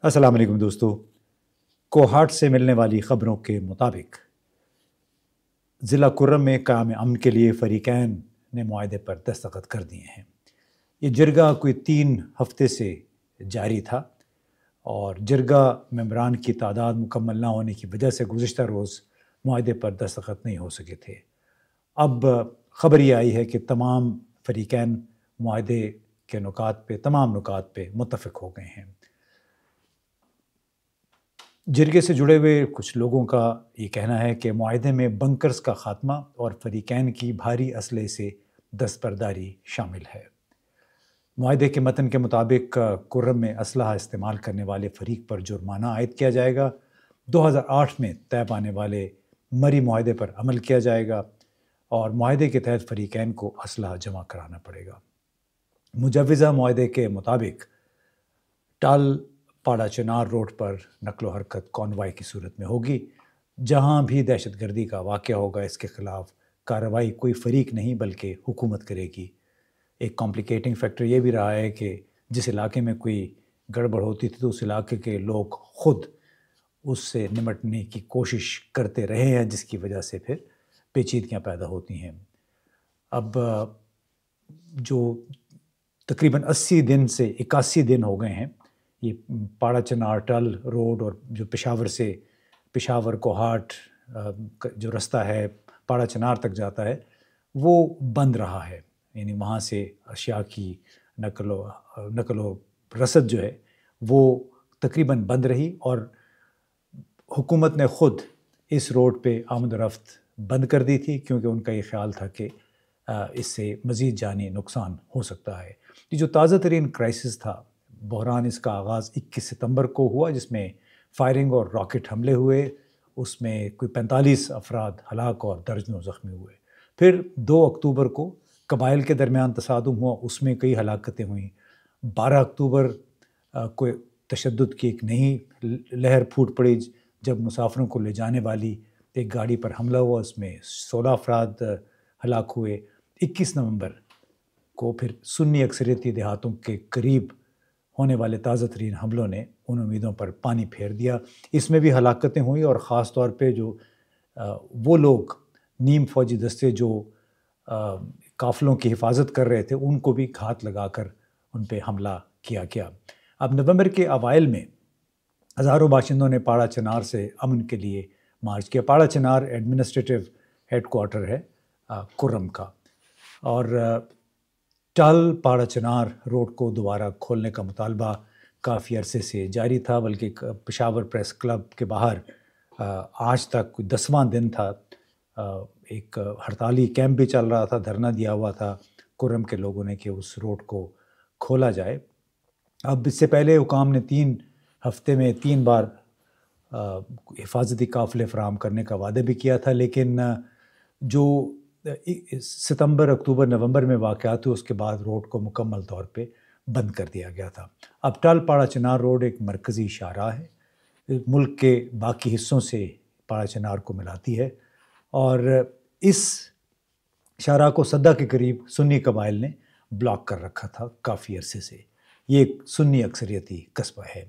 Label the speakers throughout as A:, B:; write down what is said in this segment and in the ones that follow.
A: السلام علیکم دوستو۔ کوہاٹ سے ملنے والی خبروں کے مطابق ضلع کرم میں قیام امن کے لیے فریقین نے معاہدے پر دستخط کر دیے ہیں۔ یہ جرگہ کوئی 3 ہفتے سے جاری تھا اور جرگہ ممبران کی تعداد مکمل نہ ہونے کی وجہ سے گزشتہ روز معاہدے پر دستخط نہیں ہو سکے تھے۔ اب خبر یہ آئی ہے کہ تمام فریقین معاہدے کے تمام نکات پہ متفق ہو گئے ہیں۔ جرگے سے جڑے ہوئے کچھ لوگوں کا یہ کہنا ہے کہ معاہدے میں بنکرز کا خاتمہ اور فریقین کی بھاری اسلحے سے دستبرداری شامل ہے۔ معاہدے کے متن کے مطابق کرم میں اسلحہ استعمال کرنے والے فریق پر جرمانہ عائد کیا جائے گا۔ 2008 میں طے پانے والے مری معاہدے پر عمل کیا جائے گا اور معاہدے کے تحت فریقین کو اسلحہ جمع کرانا پڑے گا۔ مجوزہ معاہدے کے مطابق ٹال پاڑا چنار روڈ پر نقل و حرکت کانوائے کی صورت میں ہوگی۔ جہاں بھی دہشت گردی کا واقعہ ہوگا اس کے خلاف کارروائی کوئی فریق نہیں بلکہ حکومت کرے گی۔ ایک کمپلیکیٹنگ فیکٹر یہ بھی رہا ہے کہ جس علاقے میں کوئی گڑبڑ ہوتی تھی تو اس علاقے کے لوگ خود اس سے نمٹنے کی کوشش کرتے رہے ہیں، جس کی وجہ سے پھر پیچیدگیاں پیدا ہوتی ہیں۔ اب جو تقریباً 80 دن سے 81 دن ہو گئے ہیں، یہ پاڑا چنار ٹل روڈ اور جو پشاور کوہاٹ جو رستہ ہے پاڑا چنار تک جاتا ہے وہ بند رہا ہے، یعنی وہاں سے اشیاء کی نقل و رسد جو ہے وہ تقریباً بند رہی اور حکومت نے خود اس روڈ پہ آمد و رفت بند کر دی تھی، کیونکہ ان کا یہ خیال تھا کہ اس سے مزید جانی نقصان ہو سکتا ہے۔ یہ جو تازہ ترین کرائسس تھا، بحران، اس کا آغاز 21 ستمبر کو ہوا، جس میں فائرنگ اور راکٹ حملے ہوئے۔ اس میں کوئی 45 افراد ہلاک اور درجنوں زخمی ہوئے۔ پھر 2 اکتوبر کو قبائل کے درمیان تصادم ہوا، اس میں کئی ہلاکتیں ہوئیں۔ 12 اکتوبر کو تشدد کی ایک نئی لہر پھوٹ پڑی جب مسافروں کو لے جانے والی ایک گاڑی پر حملہ ہوا، اس میں 16 افراد ہلاک ہوئے۔ 21 نومبر کو پھر سنی اکثریتی دیہاتوں کے قریب ہونے والے تازہ ترین حملوں نے ان امیدوں پر پانی پھیر دیا۔ اس میں بھی ہلاکتیں ہوئیں اور خاص طور پہ جو وہ لوگ نیم فوجی دستے جو قافلوں کی حفاظت کر رہے تھے ان کو بھی گھات لگا کر ان پہ حملہ کیا گیا۔ اب نومبر کے اوائل میں ہزاروں باشندوں نے پاڑا چنار سے امن کے لیے مارچ کیا۔ پاڑا چنار ایڈمنسٹریٹو ہیڈ کوارٹر ہے کرم کا، اور ٹال پاڑا چنار روڈ کو دوبارہ کھولنے کا مطالبہ کافی عرصے سے جاری تھا، بلکہ پشاور پریس کلب کے باہر آج تک کوئی 10واں دن تھا، ایک ہڑتالی کیمپ بھی چل رہا تھا، دھرنا دیا ہوا تھا کرم کے لوگوں نے کہ اس روڈ کو کھولا جائے۔ اب اس سے پہلے حکام نے 3 ہفتے میں 3 بار حفاظتی قافلے فراہم کرنے کا وعدہ بھی کیا تھا، لیکن جو ستمبر، اکتوبر، نومبر میں واقعات ہوئے اس کے بعد روڈ کو مکمل طور پہ بند کر دیا گیا تھا۔ اب ٹال پاڑا چنار روڈ ایک مرکزی شاہراہ ہے، ملک کے باقی حصوں سے پاڑا چنار کو ملاتی ہے، اور اس شاہراہ کو صدہ کے قریب سنی قبائل نے بلاک کر رکھا تھا کافی عرصے سے۔ یہ ایک سنی اکثریتی قصبہ ہے۔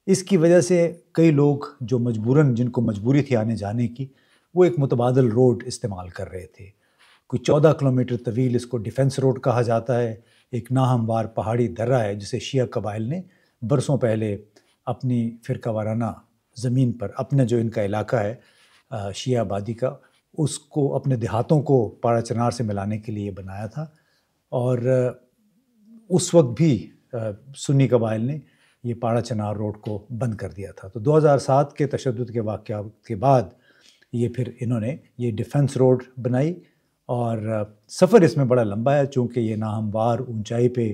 A: اس کی وجہ سے کئی لوگ جو جن کو مجبوری تھی آنے جانے کی، وہ ایک متبادل روڈ استعمال کر رہے تھے۔ کوئی 14 کلومیٹر طویل اس کو ڈیفنس روڈ کہا جاتا ہے، ایک ناہموار پہاڑی درہ ہے جسے شیعہ قبائل نے برسوں پہلے اپنی فرقہ وارانہ زمین پر، اپنا جو ان کا علاقہ ہے شیعہ آبادی کا، اس کو اپنے دیہاتوں کو پاڑا چنار سے ملانے کے لیے بنایا تھا، اور اس وقت بھی سنی قبائل نے یہ پاڑا چنار روڈ کو بند کر دیا تھا۔ تو 2007 کے تشدد کے واقعات کے بعد یہ پھر انہوں نے یہ ڈیفنس روڈ بنائی، اور سفر اس میں بڑا لمبا ہے چونکہ یہ ناہموار اونچائی پہ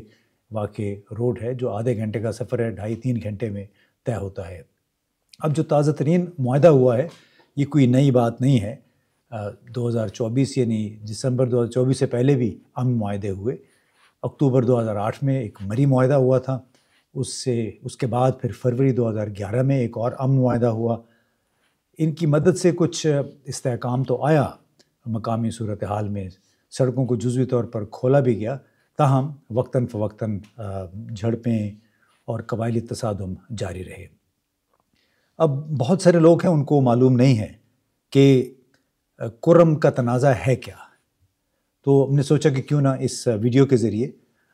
A: واقع روڈ ہے، جو آدھے گھنٹے کا سفر ہے 2.5-3 گھنٹے میں طے ہوتا ہے۔ اب جو تازہ ترین معاہدہ ہوا ہے یہ کوئی نئی بات نہیں ہے۔ 2024 یعنی دسمبر 2024 سے پہلے بھی امن معاہدے ہوئے۔ اکتوبر 2008 میں ایک مری معاہدہ ہوا تھا، اس کے بعد پھر فروری 2011 میں ایک اور امن معاہدہ ہوا۔ ان کی مدد سے کچھ استحکام تو آیا مقامی صورتحال میں، سڑکوں کو جزوی طور پر کھولا بھی گیا، تاہم وقتاً فوقتاً جھڑپیں اور قبائلی تصادم جاری رہے۔ اب بہت سارے لوگ ہیں ان کو معلوم نہیں ہے کہ کرم کا تنازع ہے کیا، تو ہم نے سوچا کہ کیوں نہ اس ویڈیو کے ذریعے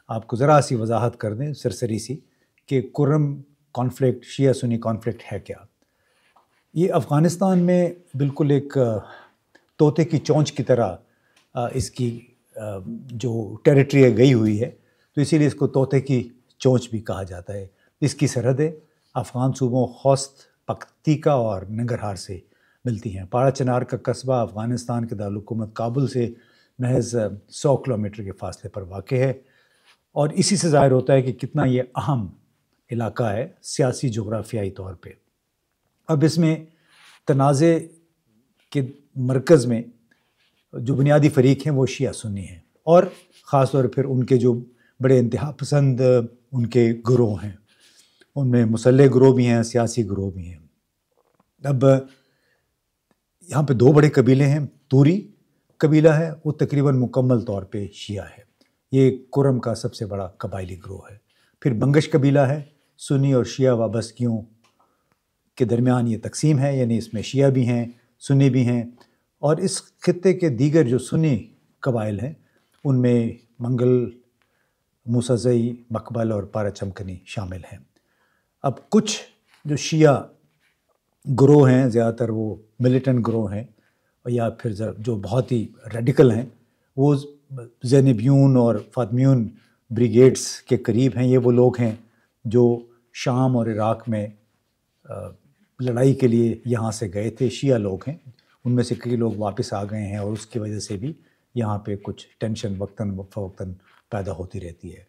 A: آپ کو ذرا سی وضاحت کر دیں سرسری سی کہ کرم کانفلکٹ، شیعہ سنی کانفلکٹ ہے کیا۔ یہ افغانستان میں بالکل ایک طوطے کی چونچ کی طرح اس کی جو ٹیریٹری ہے گئی ہوئی ہے، تو اسی لیے اس کو طوطے کی چونچ بھی کہا جاتا ہے۔ اس کی سرحدیں افغان صوبوں خوست، پکتیکا اور ننگرہار سے ملتی ہیں۔ پاڑا چنار کا قصبہ افغانستان کے دارالحکومت کابل سے محض 100 کلومیٹر کے فاصلے پر واقع ہے، اور اسی سے ظاہر ہوتا ہے کہ کتنا یہ اہم علاقہ ہے سیاسی جغرافیائی طور پہ۔ اب اس میں تنازع کے مرکز میں جو بنیادی فریق ہیں وہ شیعہ سنی ہیں، اور خاص طور پھر ان کے جو بڑے انتہا پسند ان کے گروہ ہیں، ان میں مسلح گروہ بھی ہیں، سیاسی گروہ بھی ہیں۔ اب یہاں پہ 2 بڑے قبیلے ہیں۔ توری قبیلہ ہے، وہ تقریباً مکمل طور پہ شیعہ ہے، یہ کرم کا سب سے بڑا قبائلی گروہ ہے۔ پھر بنگش قبیلہ ہے، سنی اور شیعہ وابستگیوں کے درمیان یہ تقسیم ہے، یعنی اس میں شیعہ بھی ہیں، سنی بھی ہیں، اور اس خطے کے دیگر جو سنی قبائل ہیں ان میں منگل، موسیٰ-زئی، مقبل اور پارا چمکنی شامل ہیں۔ اب کچھ جو شیعہ گروہ ہیں، زیادہ تر وہ ملیٹنٹ گروہ ہیں، یا پھر جو بہت ہی ریڈیکل ہیں، وہ زینبیون اور فاطمیون بریگیڈز کے قریب ہیں۔ یہ وہ لوگ ہیں جو شام اور عراق میں لڑائی کے لیے یہاں سے گئے تھے، شیعہ لوگ ہیں، ان میں سے کئی لوگ واپس آ گئے ہیں، اور اس کی وجہ سے بھی یہاں پہ کچھ ٹینشن وقتاً فوقتاً پیدا ہوتی رہتی ہے۔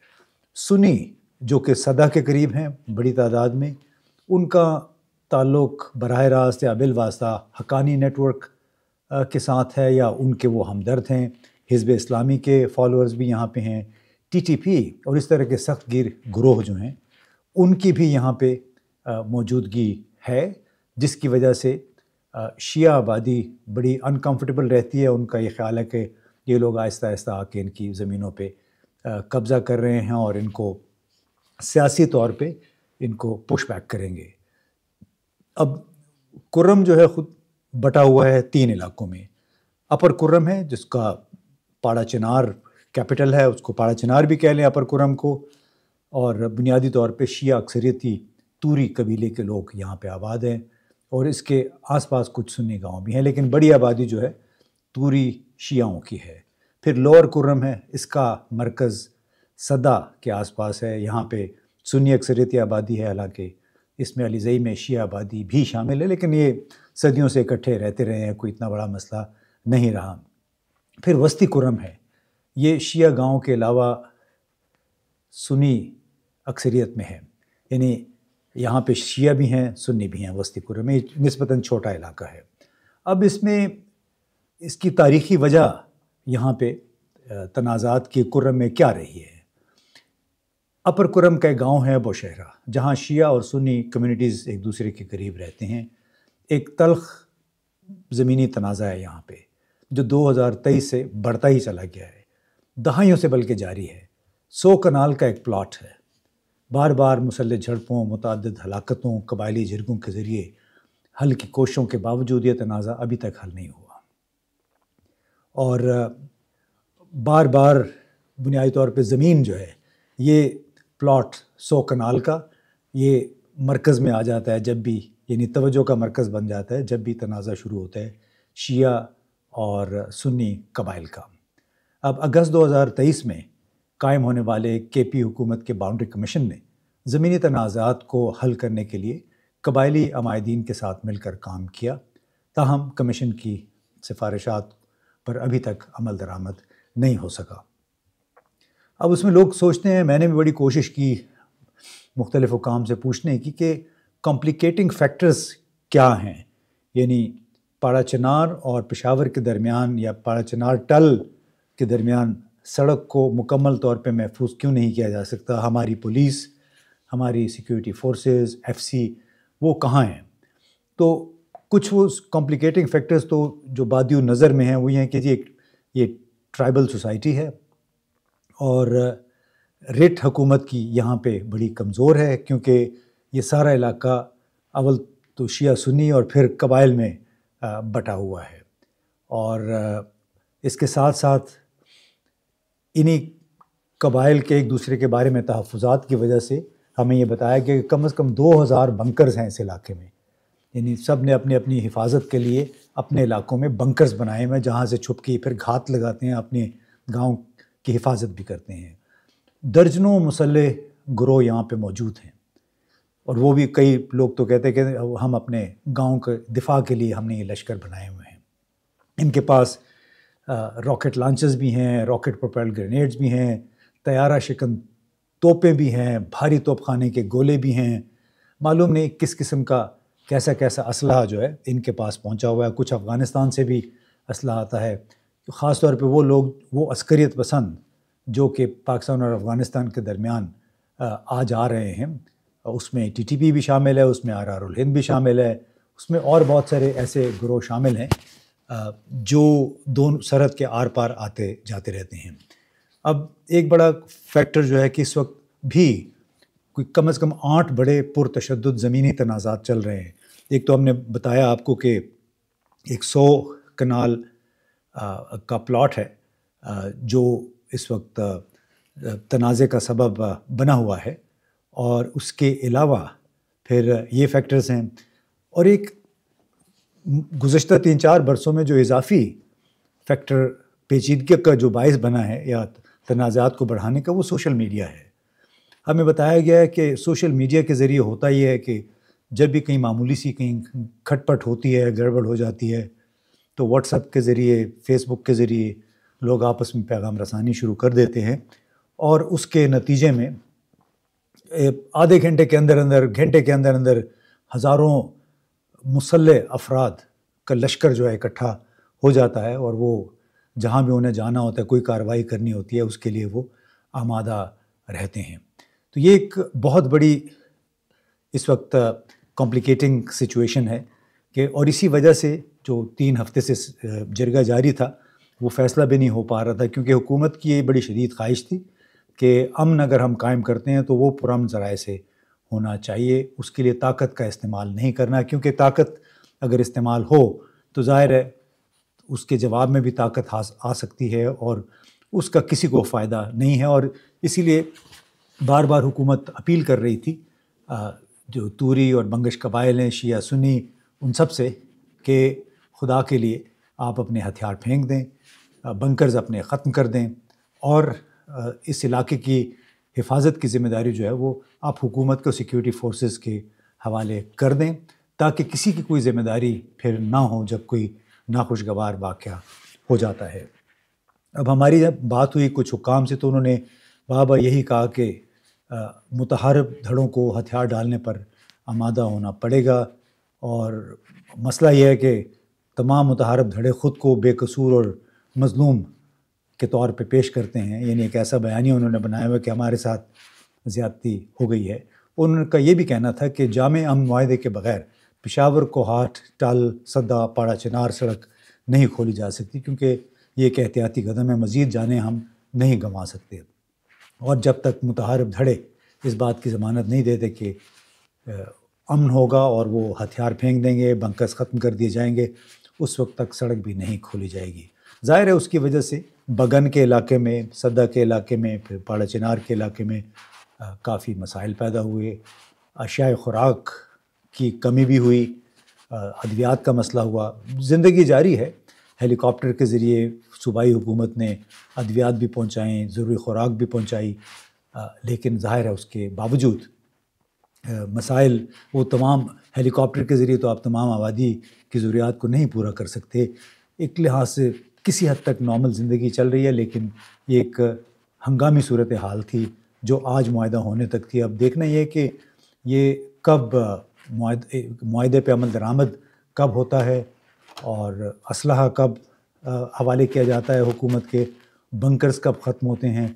A: سنی جو کہ صدہ کے قریب ہیں بڑی تعداد میں، ان کا تعلق براہ راست یا بالواسطہ حقانی نیٹ ورک کے ساتھ ہے، یا ان کے وہ ہمدرد ہیں۔ حزب اسلامی کے فالوورز بھی یہاں پہ ہیں، ٹی ٹی پی اور اس طرح کے سخت گیر گروہ جو ہیں ان کی بھی یہاں پہ موجودگی ہے، جس کی وجہ سے شیعہ آبادی بڑی انکمفرٹیبل رہتی ہے۔ ان کا یہ خیال ہے کہ یہ لوگ آہستہ آہستہ آ کے ان کی زمینوں پہ قبضہ کر رہے ہیں، اور ان کو سیاسی طور پہ ان کو پش بیک کریں گے۔ اب کرم جو ہے خود بٹا ہوا ہے 3 علاقوں میں۔ اپر کرم ہے جس کا پاڑا چنار کیپٹل ہے، اس کو پاڑا چنار بھی کہہ لیں اپر کرم کو، اور بنیادی طور پہ شیعہ اکثریتی توری قبیلے کے لوگ یہاں پہ آباد ہیں، اور اس کے آس پاس کچھ سنی گاؤں بھی ہیں، لیکن بڑی آبادی جو ہے توری شیعوں کی ہے۔ پھر لوور کرم ہے، اس کا مرکز صدہ کے آس پاس ہے، یہاں پہ سنی اکثریتی آبادی ہے، حالانکہ اس میں علیزئی میں شیعہ آبادی بھی شامل ہے، لیکن یہ صدیوں سے اکٹھے رہتے رہے ہیں، کوئی اتنا بڑا مسئلہ نہیں رہا۔ پھر وسطی کرم ہے، یہ شیعہ گاؤں کے علاوہ سنی اکثریت میں ہے، یعنی یہاں پہ شیعہ بھی ہیں، سنی بھی ہیں۔ وسطی کرم میں نسبتاً چھوٹا علاقہ ہے۔ اب اس میں اس کی تاریخی وجہ یہاں پہ تنازعات کی کرم میں کیا رہی ہے؟ اپر کرم کا ایک گاؤں ہے بوشہرہ، جہاں شیعہ اور سنی کمیونٹیز ایک دوسرے کے قریب رہتے ہیں۔ ایک تلخ زمینی تنازع ہے یہاں پہ، جو 2023 سے بڑھتا ہی چلا گیا ہے، دہائیوں سے بلکہ جاری ہے۔ 100 کنال کا ایک پلاٹ ہے، بار بار مسلح جھڑپوں، متعدد ہلاکتوں، قبائلی جرگوں کے ذریعے حل کی کوششوں کے باوجود یہ تنازع ابھی تک حل نہیں ہوا، اور بار بار بنیادی طور پہ زمین جو ہے، یہ پلاٹ 100 کنال کا، یہ مرکز میں آ جاتا ہے جب بھی، یعنی توجہ کا مرکز بن جاتا ہے جب بھی تنازع شروع ہوتا ہے شیعہ اور سنی قبائل کا۔ اب اگست 2023 میں قائم ہونے والے کے پی حکومت کے باؤنڈری کمیشن نے زمینی تنازعات کو حل کرنے کے لیے قبائلی عمائدین کے ساتھ مل کر کام کیا، تاہم کمیشن کی سفارشات پر ابھی تک عمل درآمد نہیں ہو سکا۔ اب اس میں لوگ سوچتے ہیں، میں نے بھی بڑی کوشش کی مختلف حکام سے پوچھنے کی کہ کمپلیکیٹنگ فیکٹرز کیا ہیں، یعنی پاڑا چنار اور پشاور کے درمیان یا پاڑا چنار ٹل کے درمیان سڑک کو مکمل طور پہ محفوظ کیوں نہیں کیا جا سکتا؟ ہماری پولیس، ہماری سیکیورٹی فورسز، ایف سی، وہ کہاں ہیں؟ تو کچھ وہ کمپلیکیٹنگ فیکٹرز تو جو بادی نظر میں ہیں وہ یہ ہیں کہ یہ ٹرائبل سوسائٹی ہے، اور ریٹ حکومت کی یہاں پہ بڑی کمزور ہے، کیونکہ یہ سارا علاقہ اول تو شیعہ سنی اور پھر قبائل میں بٹا ہوا ہے، اور اس کے ساتھ ساتھ انہی قبائل کے ایک دوسرے کے بارے میں تحفظات کی وجہ سے ہمیں یہ بتایا کہ کم از کم 2000 بنکرز ہیں اس علاقے میں، یعنی سب نے اپنی اپنی حفاظت کے لیے اپنے علاقوں میں بنکرز بنائے ہوئے ہیں جہاں سے چھپ کے پھر گھات لگاتے ہیں، اپنے گاؤں کی حفاظت بھی کرتے ہیں۔ درجنوں مسلح گروہ یہاں پہ موجود ہیں، اور وہ بھی کئی لوگ تو کہتے ہیں کہ ہم اپنے گاؤں کے دفاع کے لیے ہم نے یہ لشکر بنائے ہوئے ہیں۔ ان کے پاس راکٹ لانچرز بھی ہیں، راکٹ پروپیلڈ گرینیڈز بھی ہیں، طیارہ شکن توپیں بھی ہیں، بھاری توپ خانے کے گولے بھی ہیں، معلوم نہیں کس قسم کا کیسا کیسا اسلحہ جو ہے ان کے پاس پہنچا ہوا ہے۔ کچھ افغانستان سے بھی اسلحہ آتا ہے، خاص طور پہ وہ لوگ، وہ عسکریت پسند جو کہ پاکستان اور افغانستان کے درمیان آج آ رہے ہیں، اس میں ٹی ٹی پی بھی شامل ہے، اس میں آر آر الہند بھی شامل ہے، اس میں اور بہت سارے ایسے گروہ شامل ہیں جو دونوں سرحد کے آر پار آتے جاتے رہتے ہیں۔ اب ایک بڑا فیکٹر جو ہے کہ اس وقت بھی کوئی کم از کم 8 بڑے پرتشدد زمینی تنازعات چل رہے ہیں۔ ایک تو ہم نے بتایا آپ کو کہ ایک 100 کنال کا پلاٹ ہے جو اس وقت تنازع کا سبب بنا ہوا ہے، اور اس کے علاوہ پھر یہ فیکٹرز ہیں، اور ایک گزشتہ 3-4 برسوں میں جو اضافی فیکٹر پیچیدگی کا جو باعث بنا ہے یا تنازعات کو بڑھانے کا، وہ سوشل میڈیا ہے۔ ہمیں بتایا گیا ہے کہ سوشل میڈیا کے ذریعے ہوتا یہ ہے کہ جب بھی کہیں معمولی سی کہیں کھٹ پٹ ہوتی ہے، گڑبڑ ہو جاتی ہے، تو واٹس ایپ کے ذریعے، فیس بک کے ذریعے لوگ آپس میں پیغام رسانی شروع کر دیتے ہیں، اور اس کے نتیجے میں آدھے گھنٹے کے اندر اندر ہزاروں مسلح افراد کا لشکر جو ہے اکٹھا ہو جاتا ہے، اور وہ جہاں بھی انہیں جانا ہوتا ہے، کوئی کارروائی کرنی ہوتی ہے، اس کے لیے وہ آمادہ رہتے ہیں۔ تو یہ ایک بہت بڑی اس وقت کمپلیکیٹنگ سچویشن ہے کہ، اور اسی وجہ سے جو 3 ہفتے سے جرگہ جاری تھا وہ فیصلہ بھی نہیں ہو پا رہا تھا، کیونکہ حکومت کی یہ بڑی شدید خواہش تھی کہ امن اگر ہم قائم کرتے ہیں تو وہ پرامن ذرائع سے ہونا چاہیے، اس کے لیے طاقت کا استعمال نہیں کرنا، کیونکہ طاقت اگر استعمال ہو تو ظاہر ہے اس کے جواب میں بھی طاقت آ سکتی ہے، اور اس کا کسی کو فائدہ نہیں ہے۔ اور اسی لیے بار بار حکومت اپیل کر رہی تھی جو توری اور بنگش قبائل ہیں، شیعہ سنی، ان سب سے کہ خدا کے لیے آپ اپنے ہتھیار پھینک دیں، بنکرز اپنے ختم کر دیں، اور اس علاقے کی حفاظت کی ذمہ داری جو ہے وہ آپ حکومت کو، سیکیورٹی فورسز کے حوالے کر دیں، تاکہ کسی کی کوئی ذمہ داری پھر نہ ہو جب کوئی ناخوشگوار واقعہ ہو جاتا ہے۔ اب ہماری جب بات ہوئی کچھ حکام سے تو انہوں نے بار یہی کہا کہ متحارب دھڑوں کو ہتھیار ڈالنے پر آمادہ ہونا پڑے گا، اور مسئلہ یہ ہے کہ تمام متحارب دھڑے خود کو بے قصور اور مظلوم کے طور پہ پیش کرتے ہیں، یعنی ایک ایسا بیانیہ انہوں نے بنایا ہوا کہ ہمارے ساتھ زیادتی ہو گئی ہے۔ انہوں کا یہ بھی کہنا تھا کہ جامع امن معاہدے کے بغیر پشاور کوہاٹ ٹال سدا پاڑا چنار سڑک نہیں کھولی جا سکتی، کیونکہ یہ ایک احتیاطی قدم ہے، مزید جانیں ہم نہیں گنوا سکتے، اور جب تک متحارب دھڑے اس بات کی ضمانت نہیں دیتے کہ امن ہوگا اور وہ ہتھیار پھینک دیں گے، بنکرز ختم کر دیے جائیں گے، اس وقت تک سڑک بھی نہیں کھولی جائے گی۔ ظاہر ہے اس کی وجہ سے بگن کے علاقے میں، صدہ کے علاقے میں، پھر پاڑا چنار کے علاقے میں کافی مسائل پیدا ہوئے، اشیاء خوراک کی کمی بھی ہوئی، ادویات کا مسئلہ ہوا۔ زندگی جاری ہے، ہیلی کاپٹر کے ذریعے صوبائی حکومت نے ادویات بھی پہنچائیں، ضروری خوراک بھی پہنچائی، لیکن ظاہر ہے اس کے باوجود مسائل، وہ تمام ہیلی کاپٹر کے ذریعے تو آپ تمام آبادی کی ضروریات کو نہیں پورا کر سکتے۔ ایک لحاظ سے کسی حد تک نارمل زندگی چل رہی ہے، لیکن یہ ایک ہنگامی صورتحال تھی جو آج معاہدہ ہونے تک تھی۔ اب دیکھنا یہ کہ یہ کب معاہدے پہ عمل درآمد کب ہوتا ہے، اور اسلحہ کب حوالے کیا جاتا ہے حکومت کے، بنکرز کب ختم ہوتے ہیں،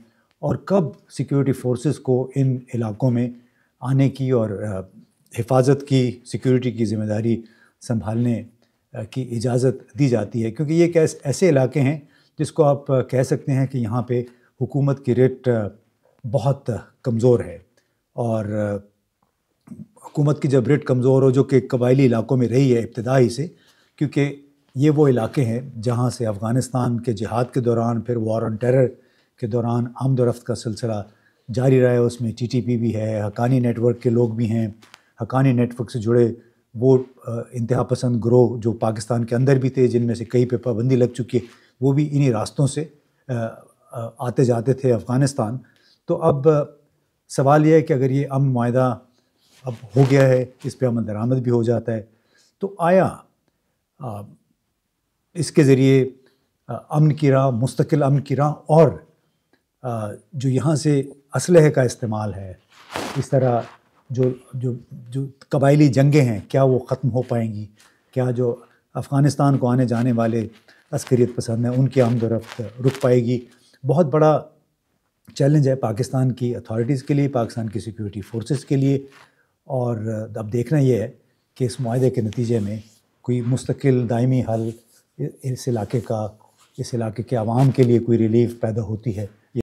A: اور کب سیکیورٹی فورسز کو ان علاقوں میں آنے کی اور حفاظت کی، سیکیورٹی کی ذمہ داری سنبھالنے کی اجازت دی جاتی ہے، کیونکہ یہ ایک ایسے علاقے ہیں جس کو آپ کہہ سکتے ہیں کہ یہاں پہ حکومت کی ریٹ بہت کمزور ہے، اور حکومت کی جب ریٹ کمزور ہو، جو کہ قبائلی علاقوں میں رہی ہے ابتدائی سے، کیونکہ یہ وہ علاقے ہیں جہاں سے افغانستان کے جہاد کے دوران، پھر وار آن ٹیرر کے دوران آمد و رفت کا سلسلہ جاری رہا ہے۔ اس میں ٹی پی بھی ہے، حقانی نیٹ ورک کے لوگ بھی ہیں، حقانی نیٹ ورک سے جڑے وہ انتہا پسند گروہ جو پاکستان کے اندر بھی تھے، جن میں سے کئی پہ پابندی لگ چکی ہے، وہ بھی انہی راستوں سے آتے جاتے تھے افغانستان۔ تو اب سوال یہ ہے کہ اگر یہ امن معاہدہ اب ہو گیا ہے، اس پہ عمل درآمد بھی ہو جاتا ہے، تو آیا اس کے ذریعے امن کی راہ، مستقل امن کی راہ، اور جو یہاں سے اسلحے کا استعمال ہے، اس طرح جو قبائلی جنگیں ہیں، کیا وہ ختم ہو پائیں گی؟ کیا جو افغانستان کو آنے جانے والے عسکریت پسند ہیں ان کی آمد و رفت رک پائے گی؟ بہت بڑا چیلنج ہے پاکستان کی اتھارٹیز کے لیے، پاکستان کی سیکیورٹی فورسز کے لیے، اور اب دیکھنا یہ ہے کہ اس معاہدے کے نتیجے میں کوئی مستقل دائمی حل اس علاقے کے عوام کے لیے کوئی ریلیف پیدا ہوتی ہے